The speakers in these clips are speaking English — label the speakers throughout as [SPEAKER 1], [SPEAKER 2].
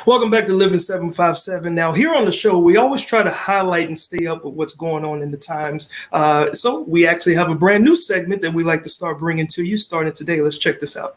[SPEAKER 1] Welcome back to Living 757. Now, here on the show, we always try to highlight and stay up with what's going on in the times. So we actually have a brand new segment that we like to start bringing to you starting today. Let's check this out.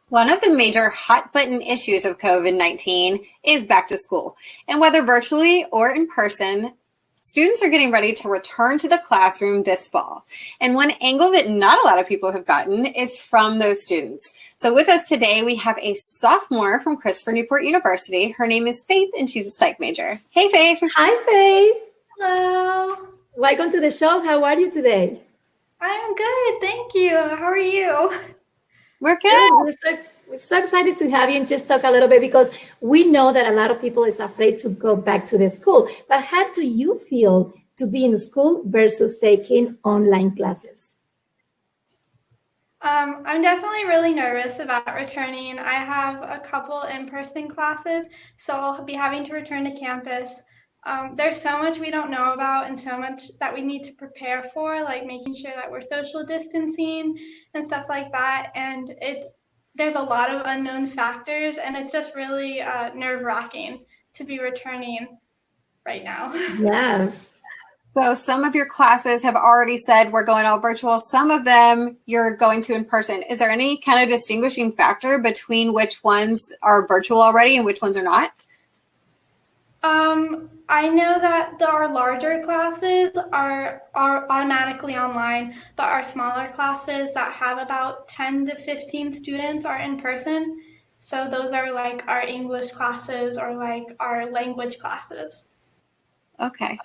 [SPEAKER 2] One of the major hot button issues of COVID-19 is back to school. And whether virtually or in person, students are getting ready to return to the classroom this fall. And one angle that not a lot of people have gotten is from those students. So with us today, we have a sophomore from Christopher Newport University. Her name is Faith, and she's a psych major. Hey, Faith.
[SPEAKER 3] Hi, Faith.
[SPEAKER 4] Hello.
[SPEAKER 3] Welcome to the show. How are you today?
[SPEAKER 4] I'm good, thank you. How are you?
[SPEAKER 2] We're good.
[SPEAKER 3] We're so excited to have you and just talk a little bit because we know that a lot of people is afraid to go back to the school. But how do you feel to be in school versus taking online classes?
[SPEAKER 4] I'm definitely really nervous about returning. I have a couple in-person classes, so I'll be having to return to campus. There's so much we don't know about and so much that we need to prepare for, like making sure that we're social distancing and stuff like that. And there's a lot of unknown factors, and it's just really nerve-wracking to be returning right now.
[SPEAKER 3] Yes.
[SPEAKER 2] So some of your classes have already said we're going all virtual. Some of them you're going to in person. Is there any kind of distinguishing factor between which ones are virtual already and which ones are not?
[SPEAKER 4] I know that our larger classes are automatically online, but our smaller classes that have about 10 to 15 students are in person. So those are like our English classes or like our language classes.
[SPEAKER 2] Okay,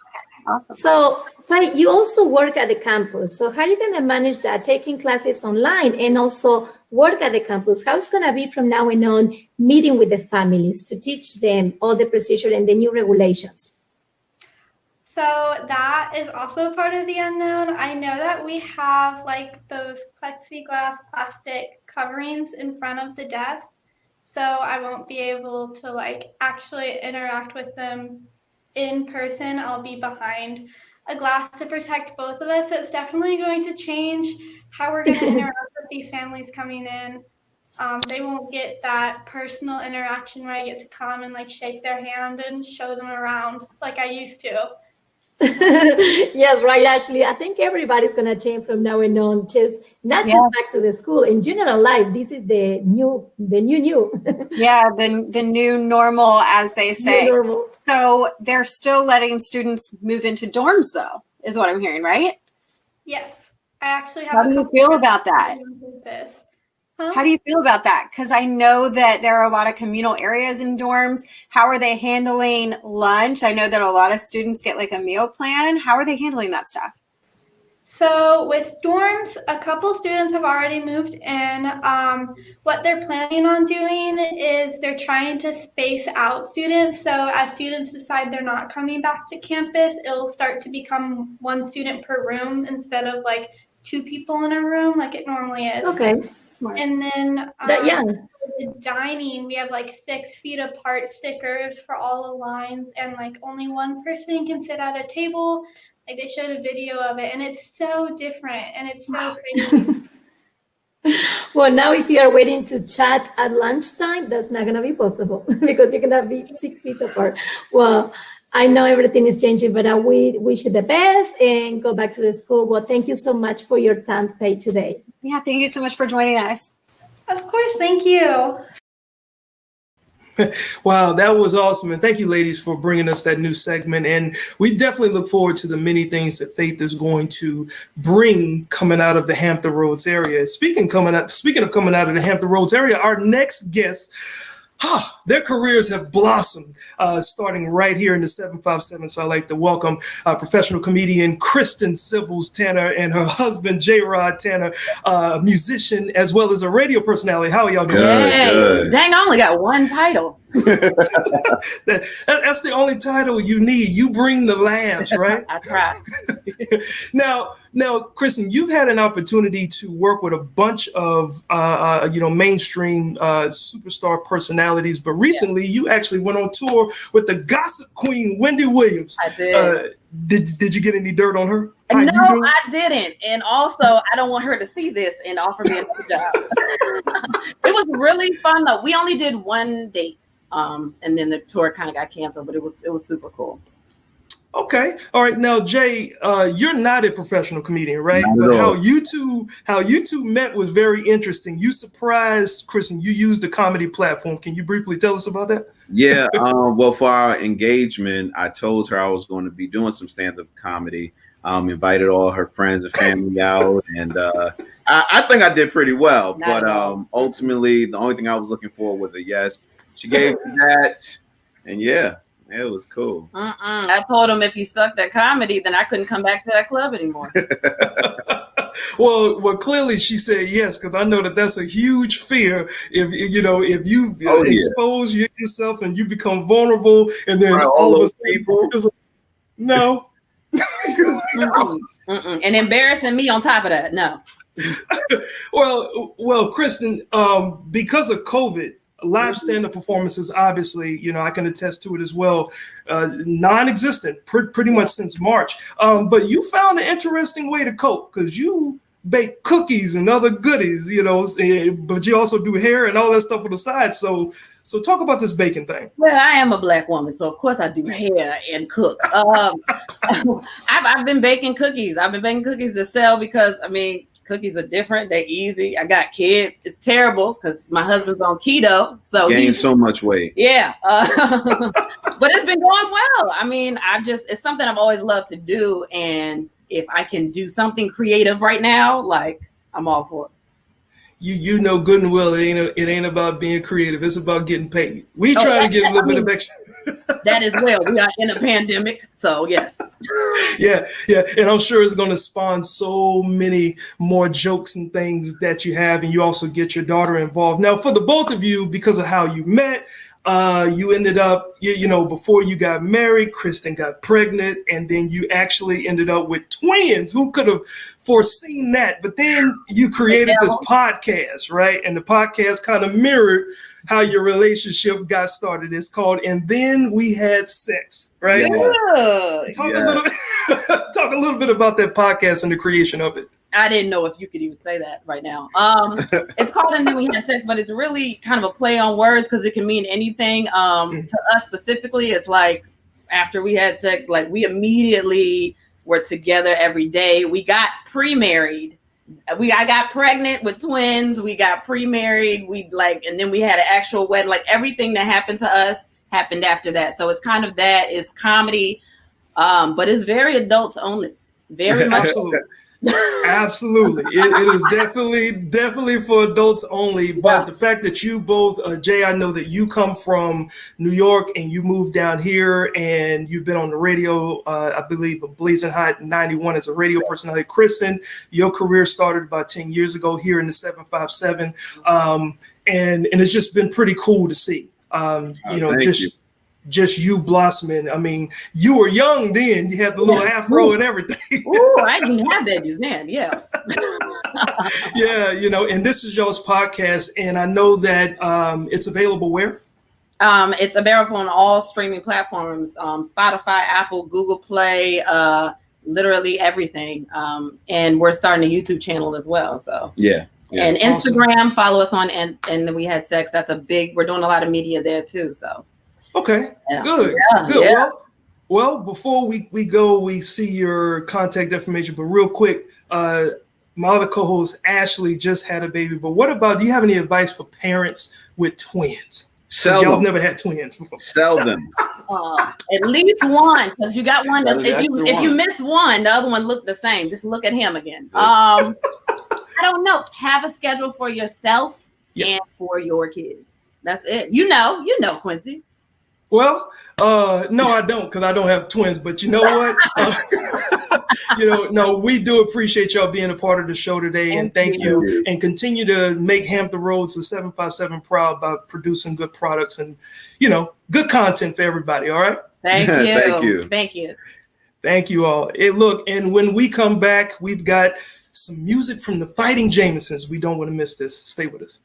[SPEAKER 2] awesome.
[SPEAKER 3] So, Faith, you also work at the campus. So how are you going to manage that, taking classes online and also work at the campus? How it's going to be from now on meeting with the families to teach them all the procedure and the new regulations?
[SPEAKER 4] So that is also part of the unknown. I know that we have like those plexiglass plastic coverings in front of the desk, so I won't be able to like actually interact with them in person. I'll be behind a glass to protect both of us. So it's definitely going to change how we're going to interact with these families coming in. They won't get that personal interaction where I get to come and like shake their hand and show them around like I used to.
[SPEAKER 3] Yes, right, Ashley. I think everybody's going to change from now on, just not just back to the school. In general life, this is the new.
[SPEAKER 2] Yeah, the new normal, as they say.
[SPEAKER 3] New normal.
[SPEAKER 2] So they're still letting students move into dorms, though, is what I'm hearing, right?
[SPEAKER 4] Yes, I actually have.
[SPEAKER 2] How do you feel about that?
[SPEAKER 4] Huh?
[SPEAKER 2] How do you feel about that? Because I know that there are a lot of communal areas in dorms. How are they handling lunch? I know that a lot of students get like a meal plan. How are they handling that stuff?
[SPEAKER 4] So with dorms, a couple students have already moved in. What they're planning on doing is they're trying to space out students. So as students decide they're not coming back to campus, it'll start to become one student per room instead of like two people in a room like it normally is.
[SPEAKER 3] Okay,
[SPEAKER 2] smart.
[SPEAKER 4] And then
[SPEAKER 3] the
[SPEAKER 4] dining, we have like 6 feet apart stickers for all the lines, and like only one person can sit at a table. Like they showed a video of it, and it's so different and it's so crazy.
[SPEAKER 3] Well, now if you are waiting to chat at lunchtime, that's not going to be possible because you're going to be 6 feet apart. Well, I know everything is changing, but we wish you the best and go back to the school. Well, thank you so much for your time, Faye, today.
[SPEAKER 2] Yeah, thank you so much for joining us.
[SPEAKER 4] Of course, thank you.
[SPEAKER 1] Wow, that was awesome. And thank you, ladies, for bringing us that new segment. And we definitely look forward to the many things that Faith is going to bring coming out of the Hampton Roads area. Speaking of coming out of the Hampton Roads area, our next guest, their careers have blossomed starting right here in the 757. So I'd like to welcome professional comedian Kristen Civils Tanner and her husband, J. Rod Tanner, musician, as well as a radio personality. How are y'all doing?
[SPEAKER 5] Good.
[SPEAKER 6] Dang, I only got one title.
[SPEAKER 1] That's the only title you need. You bring the laughs, right?
[SPEAKER 6] I try.
[SPEAKER 1] Now, Kristen, you've had an opportunity to work with a bunch of mainstream superstar personalities, but recently you actually went on tour with the gossip queen Wendy Williams.
[SPEAKER 6] I did.
[SPEAKER 1] Did you get any dirt on her? How you
[SPEAKER 6] No,
[SPEAKER 1] doing?
[SPEAKER 6] I didn't. And also, I don't want her to see this and offer me another job. It was really fun though. We only did one date, and then the tour kind of got canceled, but it was super cool.
[SPEAKER 1] Okay. All right. Now, Jay, you're not a professional comedian, right?
[SPEAKER 5] Not at
[SPEAKER 1] But
[SPEAKER 5] all.
[SPEAKER 1] how you two met was very interesting. You surprised Kristen. You used the comedy platform. Can you briefly tell us about that?
[SPEAKER 5] Yeah. Well, for our engagement, I told her I was going to be doing some stand-up comedy. Invited all her friends and family out, and I think I did pretty well.
[SPEAKER 6] Not
[SPEAKER 5] But
[SPEAKER 6] at all.
[SPEAKER 5] ultimately, the only thing I was looking for was a yes. She gave me that, and yeah, it was cool.
[SPEAKER 6] I told him if he sucked at comedy, then I couldn't come back to that club anymore.
[SPEAKER 1] Well, clearly she said yes, because I know that that's a huge fear. If you
[SPEAKER 5] Oh, yeah.
[SPEAKER 1] expose yourself and you become vulnerable, and then
[SPEAKER 5] Right, all
[SPEAKER 1] all of a
[SPEAKER 5] those
[SPEAKER 1] sudden,
[SPEAKER 5] people.
[SPEAKER 1] it's like, no.
[SPEAKER 6] And embarrassing me on top of that. No.
[SPEAKER 1] Well, Kristen, because of COVID, live stand-up performances, obviously, I can attest to it as well, non-existent pretty much since March. But you found an interesting way to cope because you bake cookies and other goodies, but you also do hair and all that stuff on the side. So talk about this baking thing.
[SPEAKER 6] Well, I am a Black woman, so of course I do hair and cook. I've been baking cookies. I've been baking cookies to sell because, cookies are different. They're easy. I got kids. It's terrible because my husband's on keto. So
[SPEAKER 5] Gained so much weight.
[SPEAKER 6] yeah. But it's been going well. It's something I've always loved to do. And if I can do something creative right now, I'm all for it.
[SPEAKER 1] You know good and well it ain't about being creative. It's about getting paid. We try to get a little bit of extra.
[SPEAKER 6] That as well. We are in a pandemic. So yes.
[SPEAKER 1] Yeah, and I'm sure it's going to spawn so many more jokes and things that you have, and you also get your daughter involved. Now, for the both of you, because of how you met, you ended up, before you got married, Kristen got pregnant, and then you actually ended up with twins. Who could have foreseen that? But then you created this podcast, right? And the podcast kind of mirrored how your relationship got started. It's called "And Then We Had Sex," right?
[SPEAKER 5] Yeah.
[SPEAKER 1] Talk a little bit about that podcast and the creation of it.
[SPEAKER 6] I didn't know if you could even say that right now. It's called "And Then We Had Sex," but it's really kind of a play on words because it can mean anything. To us specifically, it's like after we had sex, we immediately were together every day. We got pre-married. I got pregnant with twins. We got pre-married. And then we had an actual wedding. Everything that happened to us happened after that. So it's kind of that. It's comedy, but it's very adults only. Very much.
[SPEAKER 1] Absolutely. It is definitely for adults only. But the fact that you both, Jay, I know that you come from New York and you moved down here and you've been on the radio, I believe, Blazing Hot 91 as a radio personality. Kristen, your career started about 10 years ago here in the 757. And it's just been pretty cool to see, just you blossoming. You were young then. You had the little afro and everything.
[SPEAKER 6] Ooh, I didn't have babies then. Yeah.
[SPEAKER 1] Yeah, and this is y'all's podcast, and I know that it's available where?
[SPEAKER 6] It's available on all streaming platforms, Spotify, Apple, Google Play, literally everything. And we're starting a YouTube channel as well. So
[SPEAKER 5] Yeah.
[SPEAKER 6] and Instagram, follow us on and Then We Had Sex. We're doing a lot of media there too. So
[SPEAKER 1] Okay,
[SPEAKER 6] yeah.
[SPEAKER 1] good.
[SPEAKER 6] Yeah.
[SPEAKER 1] Well, before we go, we see your contact information, but real quick, my other co-host Ashley just had a baby. But what about? Do you have any advice for parents with twins?
[SPEAKER 5] Sell
[SPEAKER 1] Y'all
[SPEAKER 5] them.
[SPEAKER 1] never had twins before.
[SPEAKER 5] Sell them.
[SPEAKER 6] At least one, because you got one.
[SPEAKER 5] That is actually
[SPEAKER 6] If you
[SPEAKER 5] one.
[SPEAKER 6] miss one, the other one looked the same. Just look at him again. I don't know. Have a schedule for yourself and for your kids. That's it. You know, Quincy.
[SPEAKER 1] Well, no, I don't, because I don't have twins. But you know what? No, we do appreciate y'all being a part of the show today, and thank you. And continue to make Hampton Roads the 757 proud by producing good products and good content for everybody. All right.
[SPEAKER 6] Thank you.
[SPEAKER 5] Thank you.
[SPEAKER 6] Thank you.
[SPEAKER 1] Thank you all. Look, and when we come back, we've got some music from the Fighting Jamesons. We don't want to miss this. Stay with us.